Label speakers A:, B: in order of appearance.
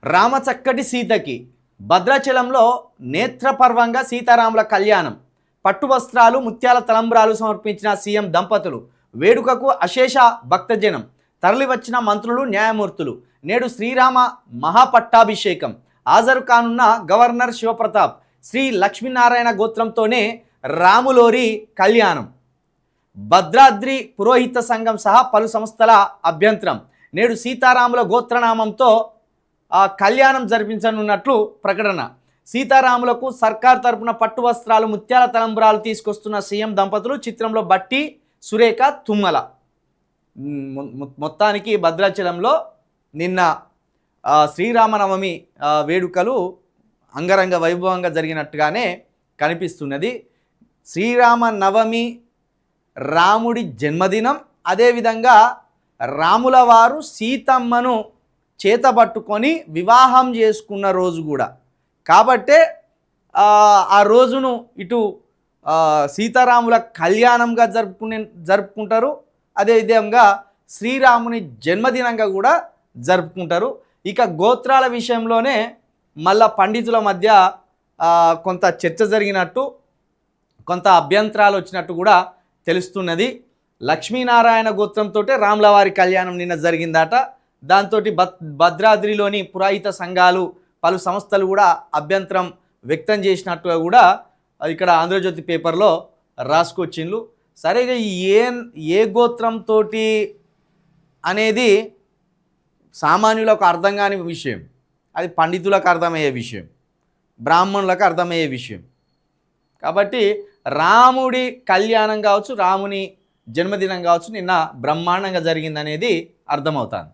A: రామచక్కటి సీతకి భద్రాచలంలో నేత్రపర్వంగా సీతారాముల కళ్యాణం. పట్టు వస్త్రాలు ముత్యాల తలంబ్రాలు సమర్పించిన సీఎం దంపతులు. వేడుకకు అశేష భక్తజనం. తరలివచ్చిన మంత్రులు న్యాయమూర్తులు. నేడు శ్రీరామ మహాపట్టాభిషేకం. హాజరు కానున్న గవర్నర్ శివప్రతాప్. శ్రీ లక్ష్మీనారాయణ గోత్రంతోనే రాములోరి కళ్యాణం. భద్రాద్రి పురోహిత సంఘం సహా పలు సంస్థల అభ్యంతరం. నేడు సీతారాముల గోత్రనామంతో కళ్యాణం జరిపించనున్నట్లు ప్రకటన. సీతారాములకు సర్కార్ తరపున పట్టు వస్త్రాలు ముత్యాల తలంబ్రాలు తీసుకొస్తున్న సీఎం దంపతులు. చిత్రంలో బట్టి, సురేఖ, తుమ్మల. మొత్తానికి భద్రాచలంలో నిన్న శ్రీరామనవమి వేడుకలు అంగరంగ వైభవంగా జరిగినట్టుగానే కనిపిస్తున్నది. శ్రీరామనవమి రాముడి జన్మదినం. అదేవిధంగా రాముల వారు సీతమ్మను చేతబట్టుకొని వివాహం చేసుకున్న రోజు కూడా. కాబట్టే ఆ రోజును ఇటు సీతారాముల కళ్యాణంగా జరుపుకుంటారు. అదేవిధంగా శ్రీరాముని జన్మదినంగా కూడా జరుపుకుంటారు. ఇక గోత్రాల విషయంలోనే మళ్ళా పండితుల మధ్య కొంత చర్చ జరిగినట్టు, కొంత అభ్యంతరాలు వచ్చినట్టు కూడా తెలుస్తున్నది. లక్ష్మీనారాయణ గోత్రంతో రాముల వారి కళ్యాణం నిన్న జరిగిందట. దాంతో భద్రాద్రిలోని పురాహిత సంఘాలు, పలు సంస్థలు కూడా అభ్యంతరం వ్యక్తం చేసినట్టుగా కూడా ఇక్కడ ఆంధ్రజ్యోతి పేపర్లో రాసుకొచ్చిండ్రు. సరిగా ఏ గోత్రంతో అనేది సామాన్యులకు అర్థం కాని విషయం. అది పండితులకు అర్థమయ్యే విషయం, బ్రాహ్మణులకు అర్థమయ్యే విషయం. కాబట్టి రాముడి కళ్యాణం కావచ్చు, రాముని జన్మదినం కావచ్చు నిన్న బ్రహ్మాండంగా జరిగిందనేది అర్థమవుతుంది.